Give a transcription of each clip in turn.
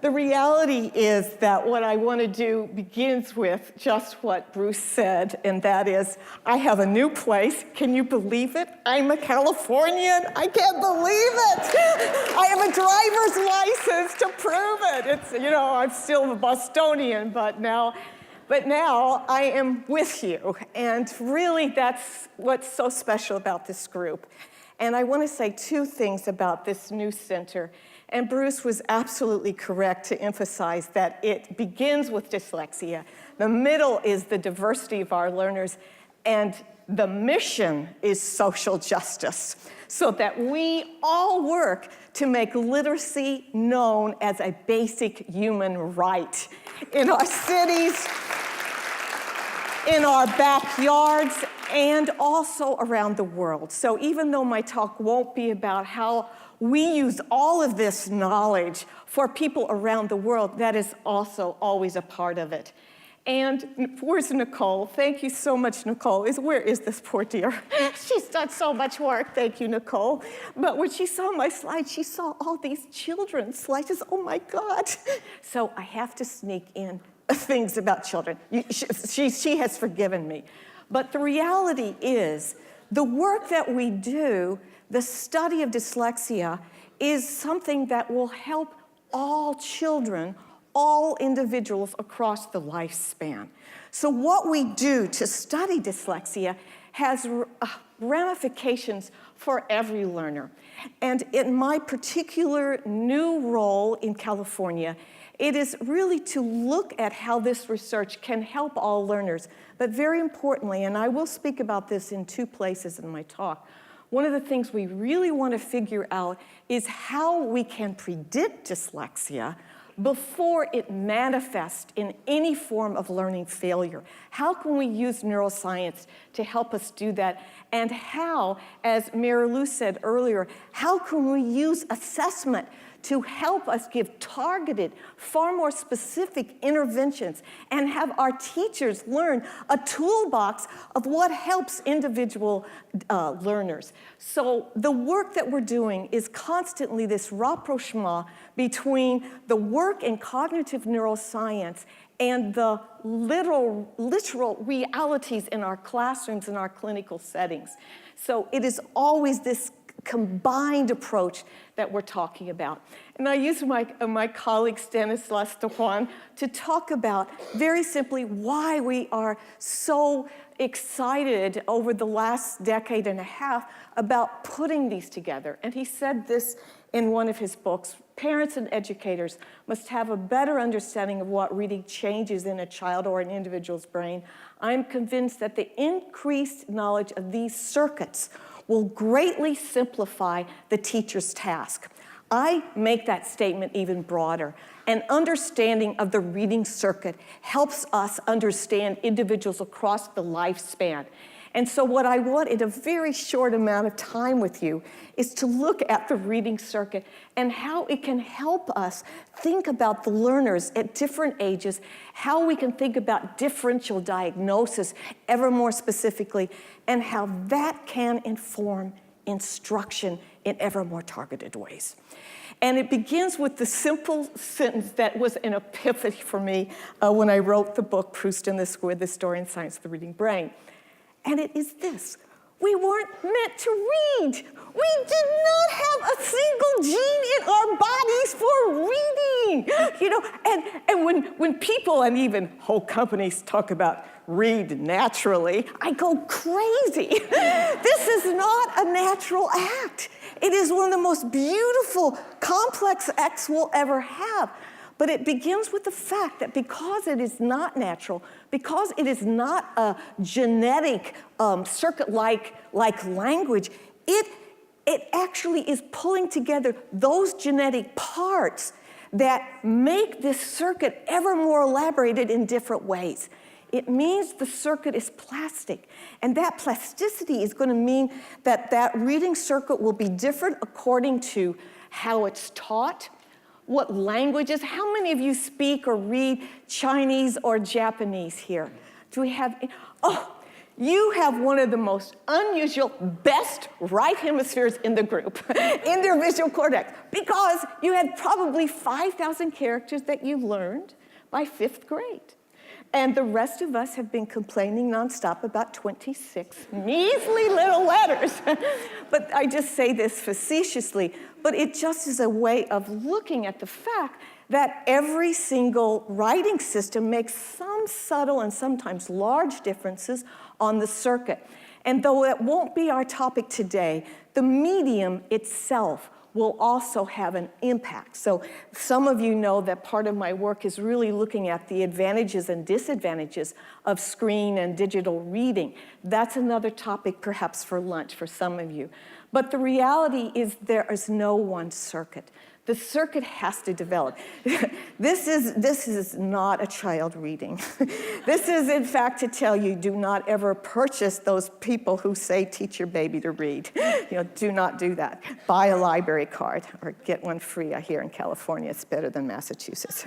The reality is that what I want to do begins with just what Bruce said, and that is, I have a new place. Can you believe it? I'm a Californian. I can't believe it. I have a driver's license to prove it. It's, you know, I'm still a Bostonian, but now I am with you. And really, that's what's so special about this group. And I want to say two things about this new center. And Bruce was absolutely correct to emphasize that it begins with dyslexia. The middle is the diversity of our learners, and the mission is social justice, so that we all work to make literacy known as a basic human right in our cities, in our backyards, and also around the world. So even though my talk won't be about how we use all of this knowledge for people around the world, that is also always a part of it. And where's Nicole? Thank you so much, Nicole. Where is this poor dear? She's done so much work. Thank you, Nicole. But when she saw my slide, she saw all these children's slides. She says, oh my God. So I have to sneak in things about children. She has forgiven me. But the reality is, the work that we do, the study of dyslexia, is something that will help all children, all individuals across the lifespan. So what we do to study dyslexia has ramifications for every learner. And in my particular new role in California, it is really to look at how this research can help all learners. But very importantly, and I will speak about this in two places in my talk, one of the things we really want to figure out is how we can predict dyslexia before it manifests in any form of learning failure. How can we use neuroscience to help us do that? And how, as Mary Lou said earlier, how can we use assessment to help us give targeted, far more specific interventions and have our teachers learn a toolbox of what helps individual learners. So the work that we're doing is constantly this rapprochement between the work in cognitive neuroscience and the literal realities in our classrooms and our clinical settings. So it is always this combined approach that we're talking about. And I use my colleague Stanislas Dejuan to talk about very simply why we are so excited over the last decade and a half about putting these together. And he said this in one of his books: parents and educators must have a better understanding of what reading changes in a child or an individual's brain. I'm convinced that the increased knowledge of these circuits will greatly simplify the teacher's task. I make that statement even broader. An understanding of the reading circuit helps us understand individuals across the lifespan. And so what I want in a very short amount of time with you is to look at the reading circuit and how it can help us think about the learners at different ages, how we can think about differential diagnosis ever more specifically, and how that can inform instruction in ever more targeted ways. And it begins with the simple sentence that was an epiphany for me when I wrote the book, Proust and the Squid, The Story and Science of the Reading Brain. And it is this: we weren't meant to read. We did not have a single gene in our bodies for reading. You know, and when people and even whole companies talk about read naturally, I go crazy. This is not a natural act. It is one of the most beautiful, complex acts we'll ever have. But it begins with the fact that because it is not natural, because it is not a genetic circuit-like language, it actually is pulling together those genetic parts that make this circuit ever more elaborated in different ways. It means the circuit is plastic. And that plasticity is going to mean that that reading circuit will be different according to how it's taught, what languages. How many of you speak or read Chinese or Japanese here? Do we have, oh, You have one of the most unusual, best right hemispheres in the group, in their visual cortex, because you had probably 5,000 characters that you learned by 5th grade. And the rest of us have been complaining nonstop about 26 measly little letters. But I just say this facetiously, but it just is a way of looking at the fact that every single writing system makes some subtle and sometimes large differences on the circuit. And though it won't be our topic today, the medium itself will also have an impact. So some of you know that part of my work is really looking at the advantages and disadvantages of screen and digital reading. That's another topic perhaps for lunch for some of you. But the reality is there is no one circuit. The circuit has to develop. This is not a child reading. This is, in fact, to tell you, do not ever purchase those people who say, teach your baby to read. Do not do that. Buy a library card or get one free. I hear in California it's better than Massachusetts.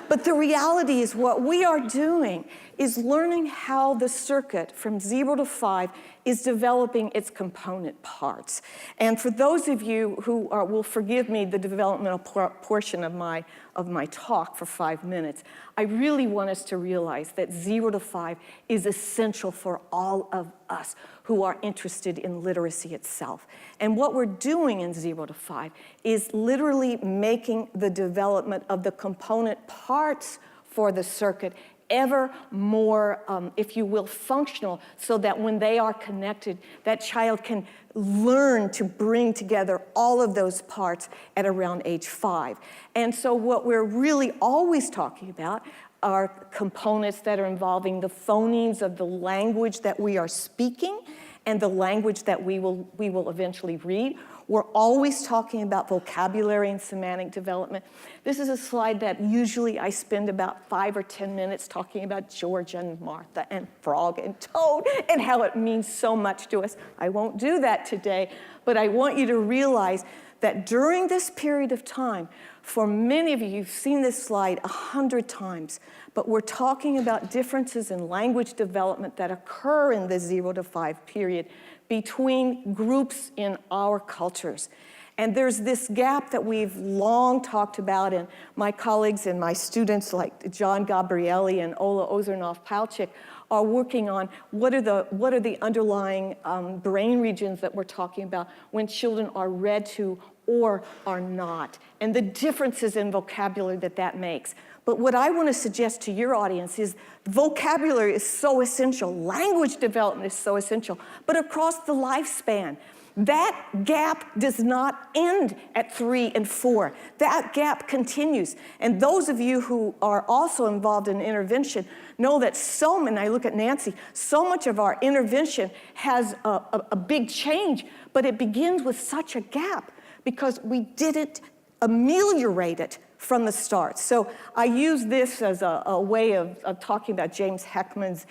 But the reality is what we are doing is learning how the circuit from 0 to 5 is developing its component parts. And for those of you who will forgive me the developmental portion of my talk for 5 minutes, I really want us to realize that 0 to 5 is essential for all of us who are interested in literacy itself. And what we're doing in 0 to 5 is literally making the development of the component parts for the circuit ever more, if you will, functional, so that when they are connected, that child can learn to bring together all of those parts at around age 5. And so what we're really always talking about are components that are involving the phonemes of the language that we are speaking and the language that we will eventually read. We're always talking about vocabulary and semantic development. This is a slide that usually I spend about 5 or 10 minutes talking about George and Martha and Frog and Toad and how it means so much to us. I won't do that today, but I want you to realize that during this period of time, for many of you, you've seen this slide 100 times, but we're talking about differences in language development that occur in the 0 to 5 period between groups in our cultures. And there's this gap that we've long talked about, and my colleagues and my students like John Gabrielli and Ola Ozernoff-Palchik are working on what are the underlying brain regions that we're talking about when children are read to or are not, and the differences in vocabulary that makes. But what I want to suggest to your audience is vocabulary is so essential, language development is so essential, but across the lifespan. That gap does not end at 3 and 4. That gap continues. And those of you who are also involved in intervention know that and I look at Nancy, so much of our intervention has a big change, but it begins with such a gap because we didn't ameliorate it from the start. So I use this as a way of talking about James Heckman's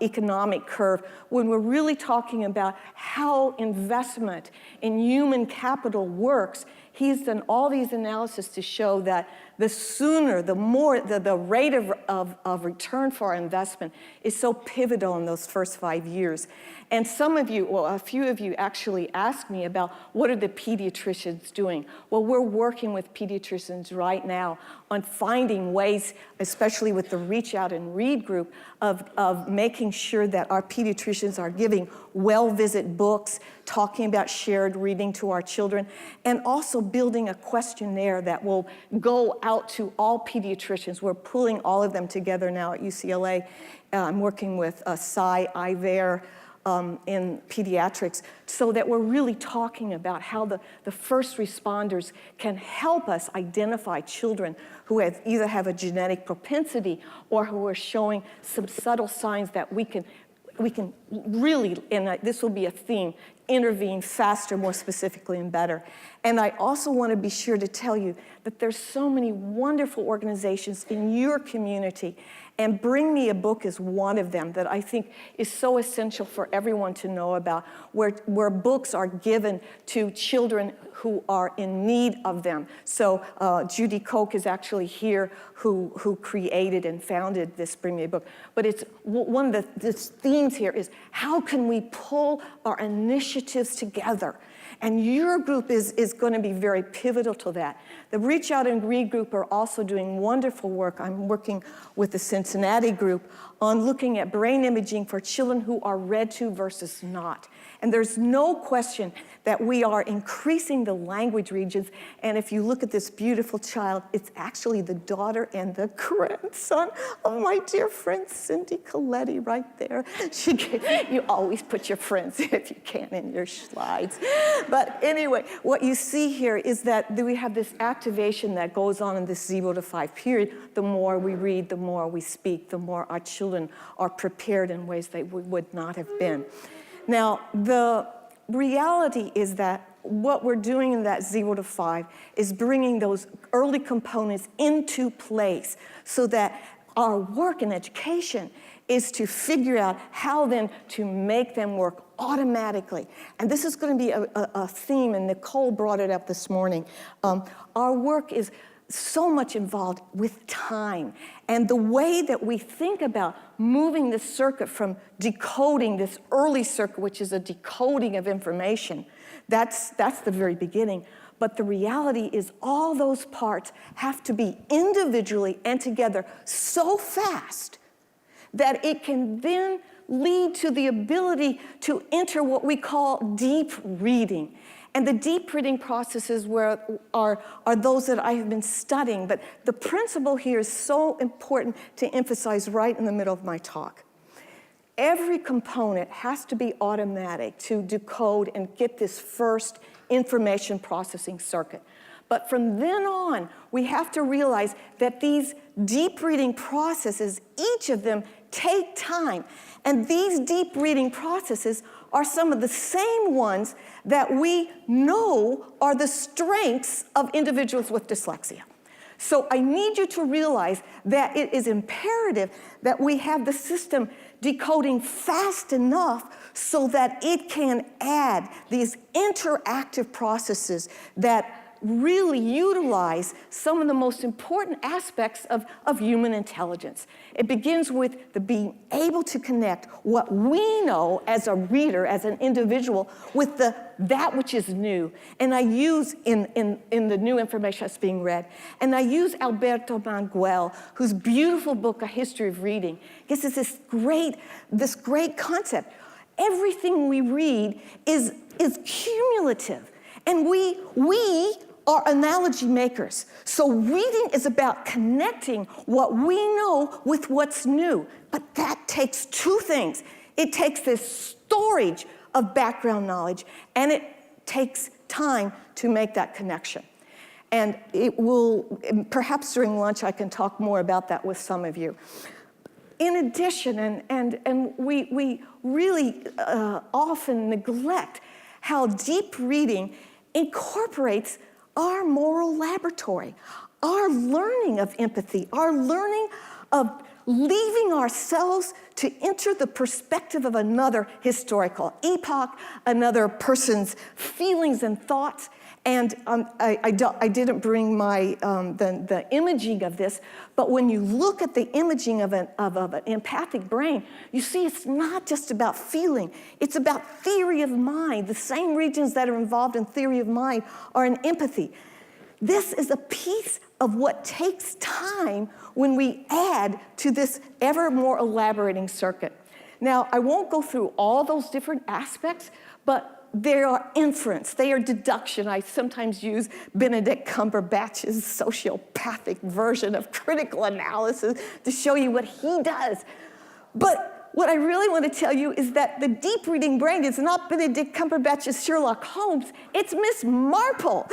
economic curve when we're really talking about how investment in human capital works. He's done all these analyses to show that the sooner, the more, the rate of return for our investment is so pivotal in those first 5 years. And some of you, well, a few of you actually asked me about what are the pediatricians doing? Well, we're working with pediatricians right now on finding ways, especially with the Reach Out and Read group, of making sure that our pediatricians are giving well-visit books, talking about shared reading to our children, and also building a questionnaire that will go out to all pediatricians. We're pulling all of them together now at UCLA. I'm working with Cy Iver in pediatrics, so that we're really talking about how the first responders can help us identify children who either have a genetic propensity or who are showing some subtle signs that we can really, and this will be a theme, intervene faster, more specifically, and better. And I also want to be sure to tell you that there's so many wonderful organizations in your community And Bring Me a Book is one of them that I think is so essential for everyone to know about, where books are given to children who are in need of them. So Judy Koch is actually here, who created and founded this Bring Me a Book. But it's one of the themes here is how can we pull our initiatives together? And your group is going to be very pivotal to that. The Reach Out and Read group are also doing wonderful work. I'm working with the Cincinnati group on looking at brain imaging for children who are read to versus not. And there's no question that we are increasing the language regions. And if you look at this beautiful child, it's actually the daughter and the grandson of my dear friend Cindy Coletti right there. You always put your friends, if you can, in your slides. But anyway, what you see here is that we have this activation that goes on in this 0 to 5 period. The more we read, the more we speak, the more our children are prepared in ways they would not have been. Now, the reality is that what we're doing in that 0 to 5 is bringing those early components into place so that our work in education is to figure out how then to make them work automatically. And this is going to be a theme, and Nicole brought it up this morning. Our work is so much involved with time. And the way that we think about moving the circuit from decoding, this early circuit, which is a decoding of information, that's the very beginning. But the reality is all those parts have to be individually and together so fast that it can then lead to the ability to enter what we call deep reading. And the deep reading processes are those that I have been studying, but the principle here is so important to emphasize right in the middle of my talk. Every component has to be automatic to decode and get this first information processing circuit. But from then on, we have to realize that these deep reading processes, each of them take time. And these deep reading processes are some of the same ones that we know are the strengths of individuals with dyslexia. So I need you to realize that it is imperative that we have the system decoding fast enough so that it can add these interactive processes that really utilize some of the most important aspects of human intelligence. It begins with the being able to connect what we know as a reader, as an individual, with that which is new. And I use in the new information that's being read, and I use Alberto Manguel, whose beautiful book, A History of Reading, gives us this great concept. Everything we read is cumulative. And we are analogy makers. So reading is about connecting what we know with what's new. But that takes two things. It takes this storage of background knowledge, and it takes time to make that connection. And it will, perhaps during lunch I can talk more about that with some of you. In addition, and we really often neglect how deep reading incorporates our moral laboratory, our learning of empathy, our learning of leaving ourselves to enter the perspective of another historical epoch, another person's feelings and thoughts. And I didn't bring my the imaging of this, but when you look at the imaging of an empathic brain, you see it's not just about feeling, it's about theory of mind. The same regions that are involved in theory of mind are in empathy. This is a piece of what takes time when we add to this ever more elaborating circuit. Now, I won't go through all those different aspects, but they are inference, they are deduction. I sometimes use Benedict Cumberbatch's sociopathic version of critical analysis to show you what he does. But what I really want to tell you is that the deep reading brain is not Benedict Cumberbatch's Sherlock Holmes, it's Miss Marple.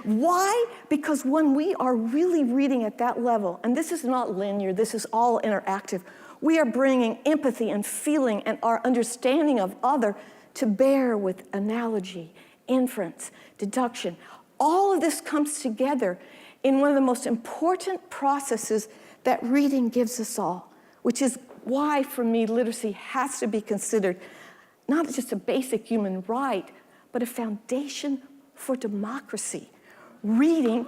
Why? Because when we are really reading at that level, and this is not linear, this is all interactive, we are bringing empathy and feeling and our understanding of other to bear with analogy, inference, deduction. All of this comes together in one of the most important processes that reading gives us all, which is why, for me, literacy has to be considered not just a basic human right, but a foundation for democracy. Reading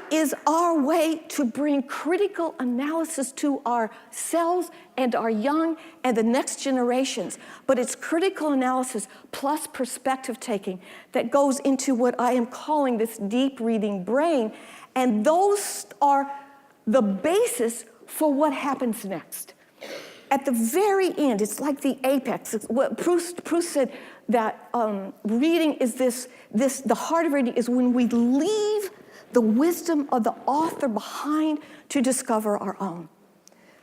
is our way to bring critical analysis to ourselves and our young and the next generations. But it's critical analysis plus perspective taking that goes into what I am calling this deep reading brain. And those are the basis for what happens next. At the very end, it's like the apex. It's what Proust said that reading is the heart of reading is when we leave the wisdom of the author behind to discover our own.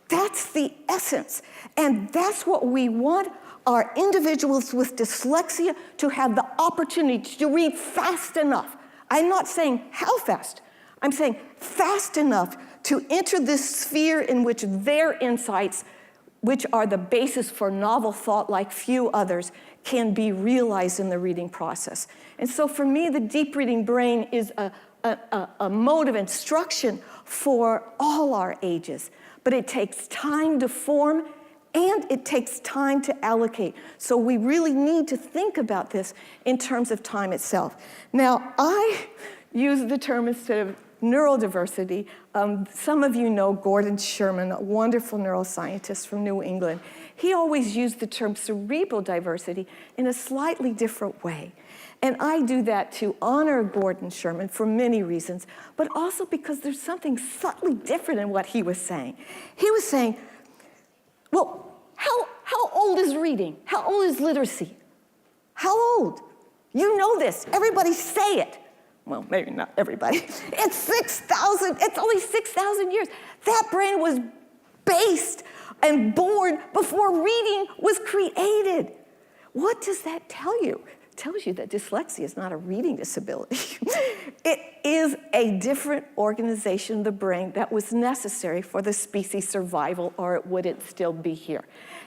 That's the essence. And that's what we want our individuals with dyslexia to have the opportunity to read fast enough. I'm not saying how fast. I'm saying fast enough to enter this sphere in which their insights, which are the basis for novel thought like few others, can be realized in the reading process. And so for me, the deep reading brain is a mode of instruction for all our ages. But it takes time to form, and it takes time to allocate. So we really need to think about this in terms of time itself. Now, I use the term instead of neurodiversity. Some of you know Gordon Sherman, a wonderful neuroscientist from New England. He always used the term cerebral diversity in a slightly different way. And I do that to honor Gordon Sherman for many reasons, but also because there's something subtly different in what he was saying. He was saying, well, how old is reading? How old is literacy? How old? You know this. Everybody say it. Well, maybe not everybody. It's 6,000, it's only 6,000 years. That brain was based and born before reading was created. What does that tell you? It tells you that dyslexia is not a reading disability. It is a different organization of the brain that was necessary for the species' survival, or it wouldn't still be here.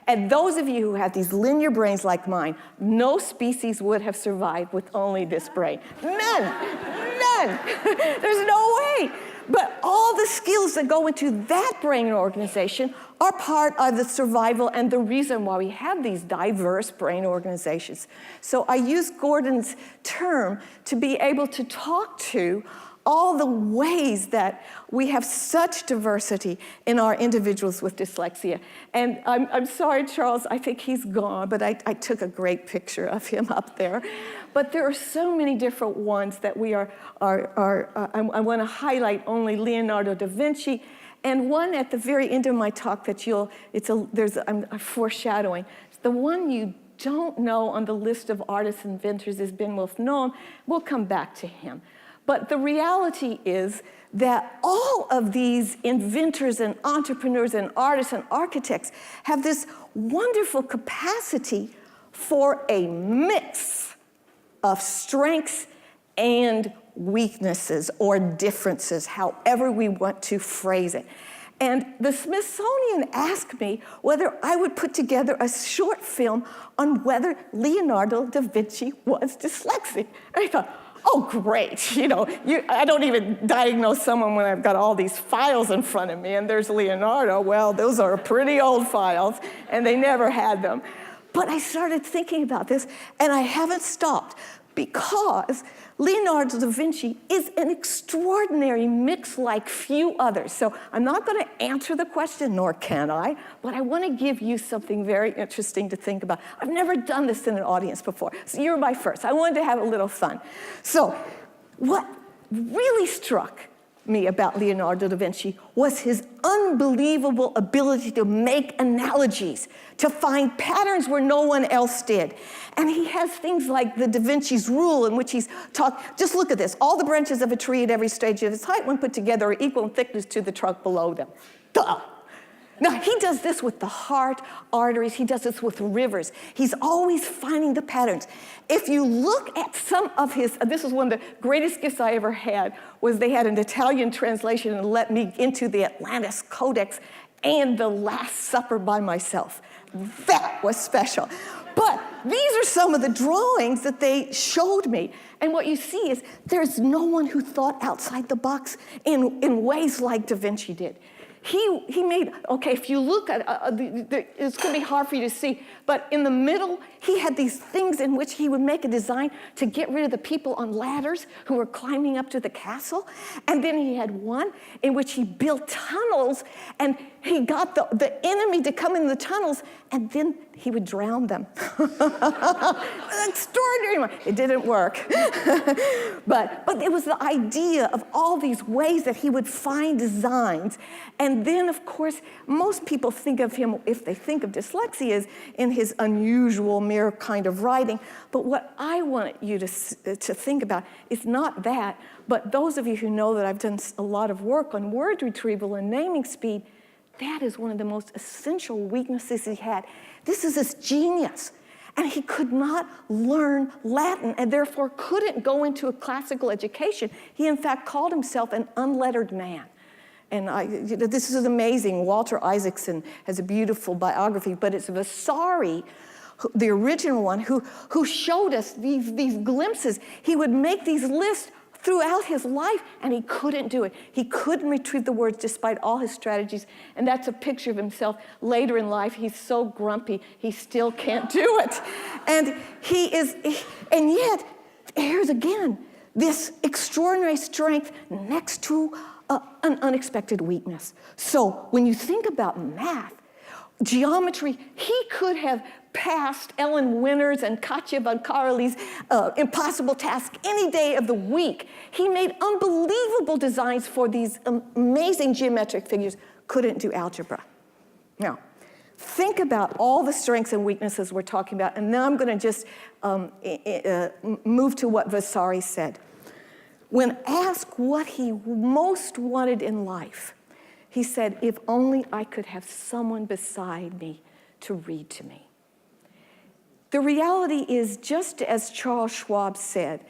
And those of you who have these linear brains like mine, no species would have survived with only this brain. None. There's no way. But all the skills that go into that brain organization are part of the survival and the reason why we have these diverse brain organizations. So I use Gordon's term to be able to talk to all the ways that we have such diversity in our individuals with dyslexia. And I'm sorry, Charles, I think he's gone, but I took a great picture of him up there. But there are so many different ones that we I want to highlight only Leonardo da Vinci, and one at the very end of my talk that I'm foreshadowing. The one you don't know on the list of artists and inventors is Ben Wolf Noam. We'll come back to him. But the reality is that all of these inventors and entrepreneurs and artists and architects have this wonderful capacity for a mix of strengths and weaknesses or differences, however we want to phrase it. And the Smithsonian asked me whether I would put together a short film on whether Leonardo da Vinci was dyslexic. And I thought, oh, great. I don't even diagnose someone when I've got all these files in front of me and there's Leonardo. Well, those are pretty old files and they never had them. But I started thinking about this and I haven't stopped because Leonardo da Vinci is an extraordinary mix like few others. So I'm not going to answer the question, nor can I, but I want to give you something very interesting to think about. I've never done this in an audience before, so you're my first. I wanted to have a little fun. So what really struck me about Leonardo da Vinci was his unbelievable ability to make analogies, to find patterns where no one else did. And he has things like the Da Vinci's rule in which he's talked, just look at this, all the branches of a tree at every stage of its height when put together are equal in thickness to the trunk below them. Duh! Now, he does this with the heart, arteries, he does this with rivers. He's always finding the patterns. If you look at some of his, this is one of the greatest gifts I ever had, was they had an Italian translation and let me into the Atlantis Codex and the Last Supper by myself. That was special. But these are some of the drawings that they showed me. And what you see is there's no one who thought outside the box in ways like Da Vinci did. He made, okay, if you look at, it's going to be hard for you to see, but in the middle, he had these things in which he would make a design to get rid of the people on ladders who were climbing up to the castle. And then he had one in which he built tunnels, and he got the enemy to come in the tunnels, and then he would drown them. Extraordinary. It didn't work. but it was the idea of all these ways that he would find designs. And then, of course, most people think of him, if they think of dyslexia, is in his unusual mere kind of writing. But what I want you to think about is not that, but those of you who know that I've done a lot of work on word retrieval and naming speed, that is one of the most essential weaknesses he had. This is his genius. And he could not learn Latin and therefore couldn't go into a classical education. He, in fact, called himself an unlettered man. And this is amazing. Walter Isaacson has a beautiful biography, but it's Vasari, the original one, who showed us these glimpses. He would make these lists throughout his life, and he couldn't do it. He couldn't retrieve the words despite all his strategies, and that's a picture of himself later in life. He's so grumpy, he still can't do it. And and yet, here's again, this extraordinary strength next to an unexpected weakness. So when you think about math, geometry, he could have passed Ellen Winter's and Katja von Karely's impossible task any day of the week. He made unbelievable designs for these amazing geometric figures, couldn't do algebra. Now, think about all the strengths and weaknesses we're talking about, and now I'm going to just move to what Vasari said. When asked what he most wanted in life, he said, if only I could have someone beside me to read to me. The reality is, just as Charles Schwab said,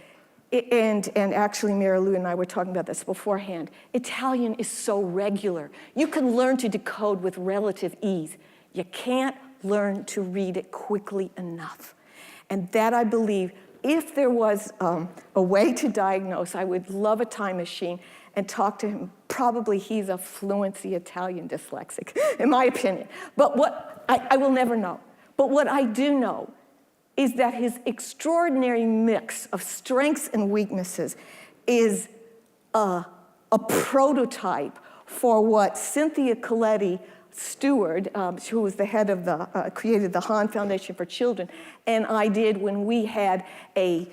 and actually Mary Lou and I were talking about this beforehand, Italian is so regular. You can learn to decode with relative ease. You can't learn to read it quickly enough. And that, I believe, if there was a way to diagnose, I would love a time machine and talk to him. Probably he's a fluency Italian dyslexic, in my opinion. But what I will never know. But what I do know is that his extraordinary mix of strengths and weaknesses is a prototype for what Cynthia Coletti Stewart, who was the head of created the Hahn Foundation for Children, and I did when we had a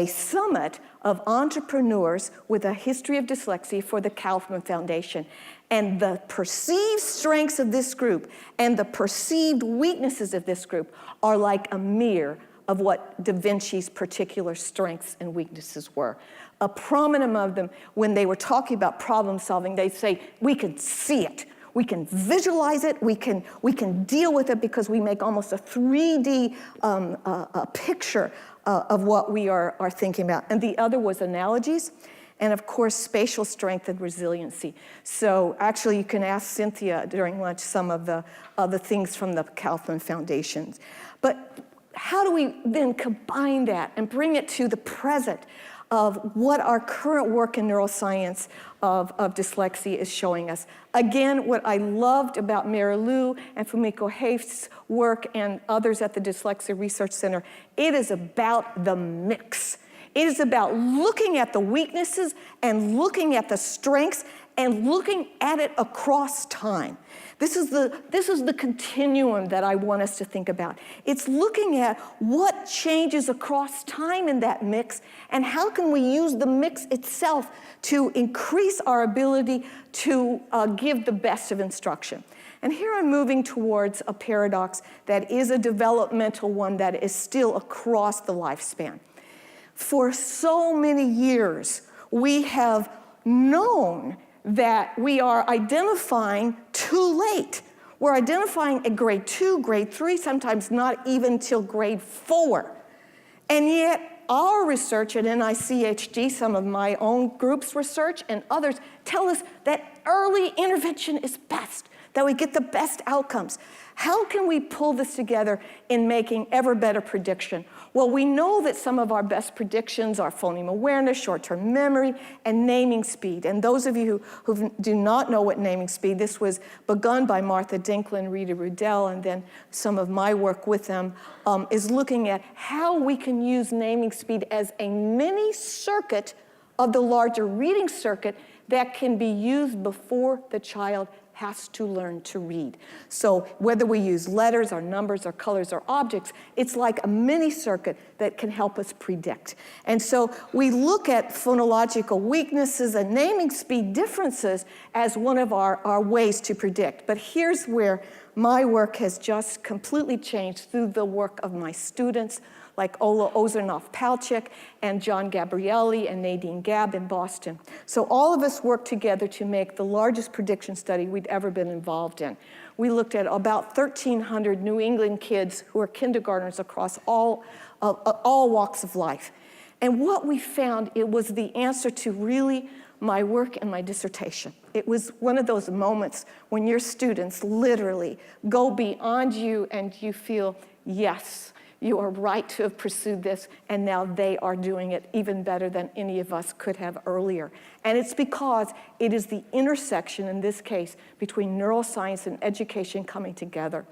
summit of entrepreneurs with a history of dyslexia for the Kaufman Foundation. And the perceived strengths of this group and the perceived weaknesses of this group are like a mirror of what Da Vinci's particular strengths and weaknesses were. A prominent of them, when they were talking about problem solving, they'd say, we can see it. We can visualize it, we can deal with it because we make almost a 3D picture of what we are thinking about. And the other was analogies, and of course, spatial strength and resiliency. So actually, you can ask Cynthia during lunch some of the things from the Kaufman Foundations. But how do we then combine that and bring it to the present of what our current work in neuroscience of dyslexia is showing us? Again, what I loved about Mary Lou and Fumiko Hoeft's work and others at the Dyslexia Research Center, it is about the mix. It is about looking at the weaknesses and looking at the strengths and looking at it across time. This is the continuum that I want us to think about. It's looking at what changes across time in that mix and how can we use the mix itself to increase our ability to give the best of instruction. And here I'm moving towards a paradox that is a developmental one that is still across the lifespan. For so many years, we have known that we are identifying too late. We're identifying at grade 2, grade 3, sometimes not even till grade 4. And yet, our research at NICHD, some of my own group's research and others, tell us that early intervention is best. that we get the best outcomes. How can we pull this together in making ever better prediction? Well, we know that some of our best predictions are phoneme awareness, short-term memory, and naming speed. And those of you who do not know what naming speed, this was begun by Martha Dinkler and Rita Rudell, and then some of my work with them is looking at how we can use naming speed as a mini circuit of the larger reading circuit that can be used before the child has to learn to read. So whether we use letters or numbers or colors or objects, it's like a mini circuit that can help us predict. And so we look at phonological weaknesses and naming speed differences as one of our ways to predict. But here's where my work has just completely changed through the work of my students, like Ola Ozernoff-Palchik and John Gabrielli and Nadine Gabb in Boston. So all of us worked together to make the largest prediction study we'd ever been involved in. We looked at about 1,300 New England kids who are kindergartners across all walks of life. And what we found, it was the answer to really my work and my dissertation. It was one of those moments when your students literally go beyond you and you feel, yes, you are right to have pursued this, and now they are doing it even better than any of us could have earlier. And it's because it is the intersection, in this case, between neuroscience and education coming together.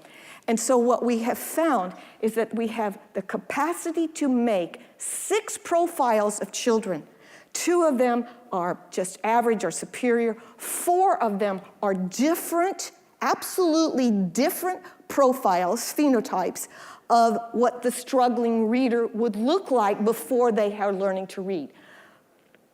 And so what we have found is that we have the capacity to make 6 profiles of children. 2 of them are just average or superior. 4 of them are different, absolutely different profiles, phenotypes, of what the struggling reader would look like before they are learning to read.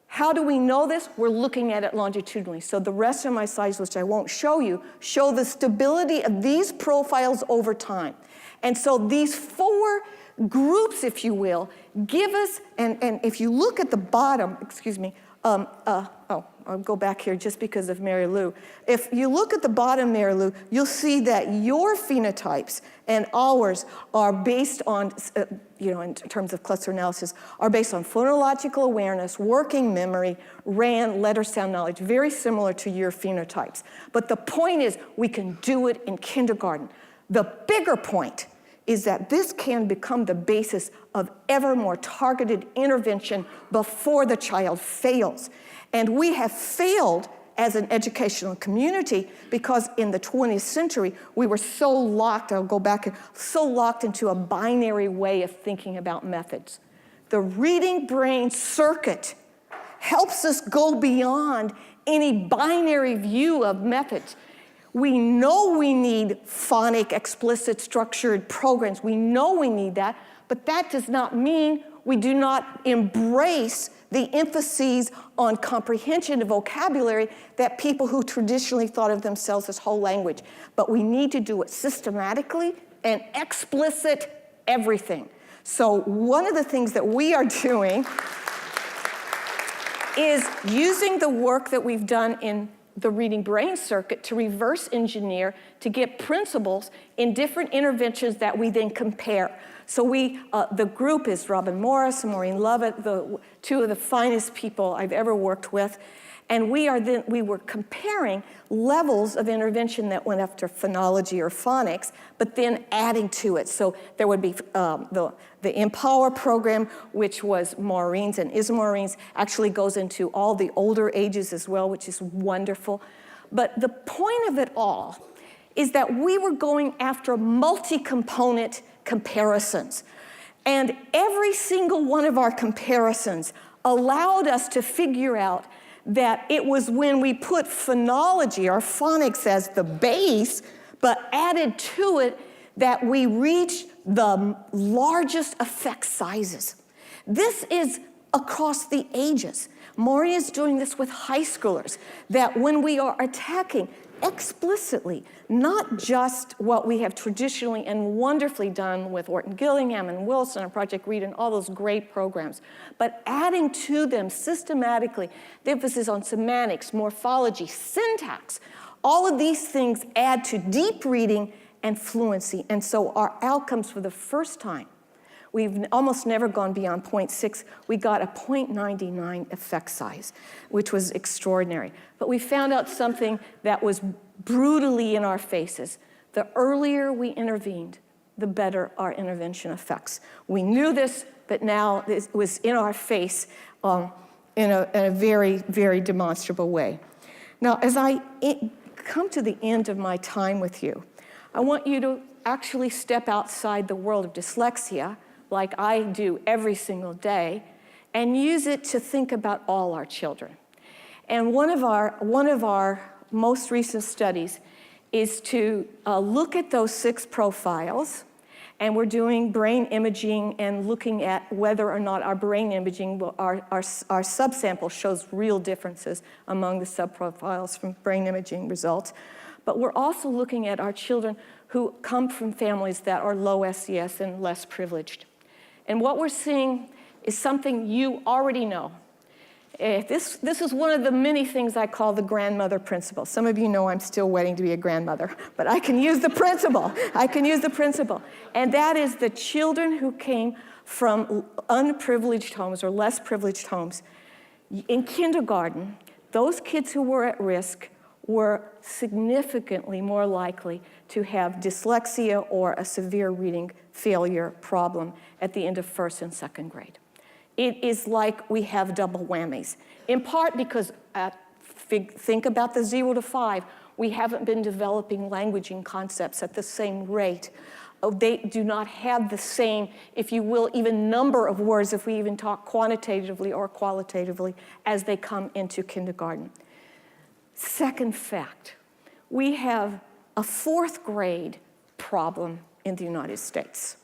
How do we know this? We're looking at it longitudinally. So the rest of my slides, which I won't show you, show the stability of these profiles over time. And so these 4 groups, if you will, give us, and if you look at the bottom, excuse me, I'll go back here just because of Mary Lou. If you look at the bottom, Mary Lou, you'll see that your phenotypes and ours are based on, in terms of cluster analysis, are based on phonological awareness, working memory, RAN, letter sound knowledge, very similar to your phenotypes. But the point is, we can do it in kindergarten. The bigger point is that this can become the basis of ever more targeted intervention before the child fails. And we have failed as an educational community because in the 20th century, we were so locked, I'll go back, so locked into a binary way of thinking about methods. The reading brain circuit helps us go beyond any binary view of methods. We know we need phonic, explicit, structured programs. We know we need that, but that does not mean we do not embrace the emphases on comprehension of vocabulary that people who traditionally thought of themselves as whole language. But we need to do it systematically and explicit everything. So one of the things that we are doing is using the work that we've done in the reading brain circuit to reverse engineer to get principles in different interventions that we then compare. So the group is Robin Morris and Maureen Lovett, 2 of the finest people I've ever worked with. And we were comparing levels of intervention that went after phonology or phonics, but then adding to it. So there would be the Empower program, which was Maureen's and is Maureen's, actually goes into all the older ages as well, which is wonderful. But the point of it all is that we were going after multi-component comparisons. And every single one of our comparisons allowed us to figure out that it was when we put phonology or phonics as the base, but added to it that we reached the largest effect sizes. This is across the ages. Maureen is doing this with high schoolers, that when we are attacking explicitly, not just what we have traditionally and wonderfully done with Orton Gillingham and Wilson and Project Read and all those great programs, but adding to them systematically the emphasis on semantics, morphology, syntax. All of these things add to deep reading and fluency. And so our outcomes for the first time, we've almost never gone beyond 0.6. We got a 0.99 effect size, which was extraordinary. But we found out something that was brutally in our faces. The earlier we intervened, the better our intervention effects. We knew this, but now it was in our face in a very, very demonstrable way. Now, as I come to the end of my time with you, I want you to actually step outside the world of dyslexia, like I do every single day, and use it to think about all our children. And one of our most recent studies is to look at those 6 profiles, and we're doing brain imaging and looking at whether or not our brain imaging, our subsample shows real differences among the subprofiles from brain imaging results. But we're also looking at our children who come from families that are low SES and less privileged. And what we're seeing is something you already know. This is one of the many things I call the grandmother principle. Some of you know I'm still waiting to be a grandmother, but I can use the principle. I can use the principle. And that is the children who came from unprivileged homes or less privileged homes. In kindergarten, those kids who were at risk were significantly more likely to have dyslexia or a severe reading failure problem at the end of 1st and 2nd grade. It is like we have double whammies, in part because think about the 0 to 5. We haven't been developing languaging concepts at the same rate. They do not have the same, if you will, even number of words, if we even talk quantitatively or qualitatively, as they come into kindergarten. Second fact, we have a 4th grade problem in the United States.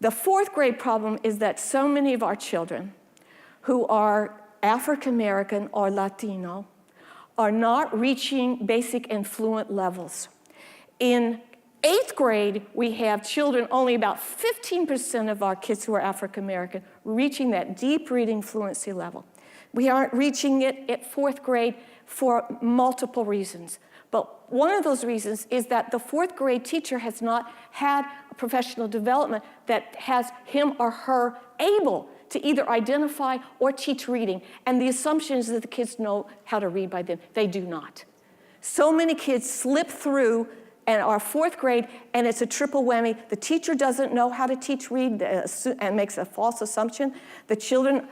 The 4th grade problem is that so many of our children who are African American or Latino are not reaching basic and fluent levels. In 8th grade, we have children, only about 15% of our kids who are African American, reaching that deep reading fluency level. We aren't reaching it at 4th grade for multiple reasons. But one of those reasons is that the 4th grade teacher has not had a professional development that has him or her able to either identify or teach reading. And the assumption is that the kids know how to read by then. They do not. So many kids slip through and are 4th grade, and it's a triple whammy. The teacher doesn't know how to teach read and makes a false assumption. The children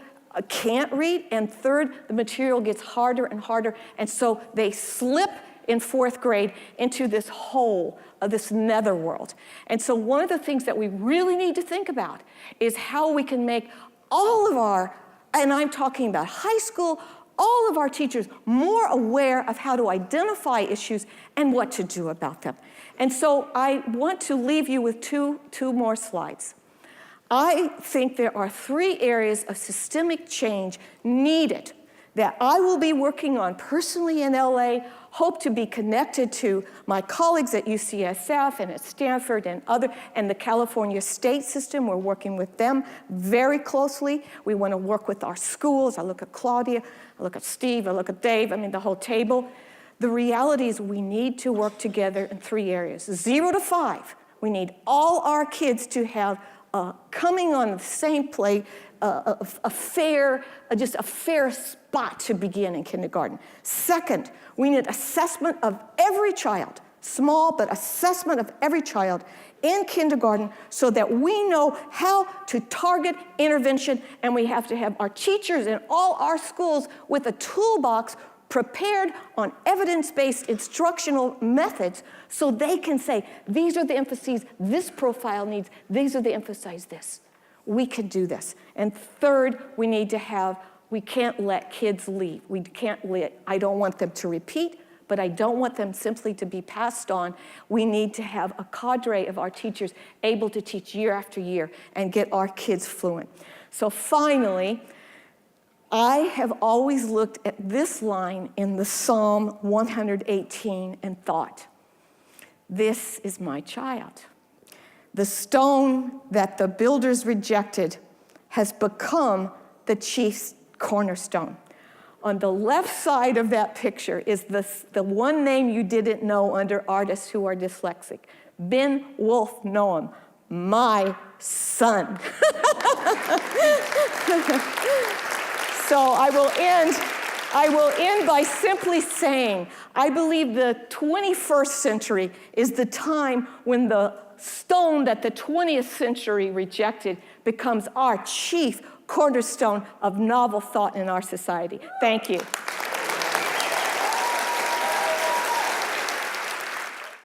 can't read, and third, the material gets harder and harder, and so they slip in 4th grade into this hole of this netherworld. And so one of the things that we really need to think about is how we can make all of our, and I'm talking about high school, all of our teachers more aware of how to identify issues and what to do about them. And so I want to leave you with two more slides. I think there are 3 areas of systemic change needed that I will be working on personally in LA, hope to be connected to my colleagues at UCSF and at Stanford and the California state system. We're working with them very closely. We want to work with our schools. I look at Claudia, I look at Steve, I look at Dave, I mean the whole table. The reality is we need to work together in 3 areas. 0 to 5, we need all our kids to have coming on the same plate, just a fair spot to begin in kindergarten. Second, we need assessment of every child, small, but assessment of every child in kindergarten so that we know how to target intervention, and we have to have our teachers in all our schools with a toolbox prepared on evidence-based instructional methods so they can say, these are the emphases this profile needs, these are the emphases this. We can do this. And third, we can't let kids leave. I don't want them to repeat, but I don't want them simply to be passed on. We need to have a cadre of our teachers able to teach year after year and get our kids fluent. So finally, I have always looked at this line in the Psalm 118 and thought, this is my child. The stone that the builders rejected has become the chief cornerstone. On the left side of that picture is the one name you didn't know under artists who are dyslexic. Ben Wolf Noam, my son. So I will end I will end by simply saying, I believe the 21st century is the time when the stone that the 20th century rejected becomes our chief cornerstone of novel thought in our society. Thank you.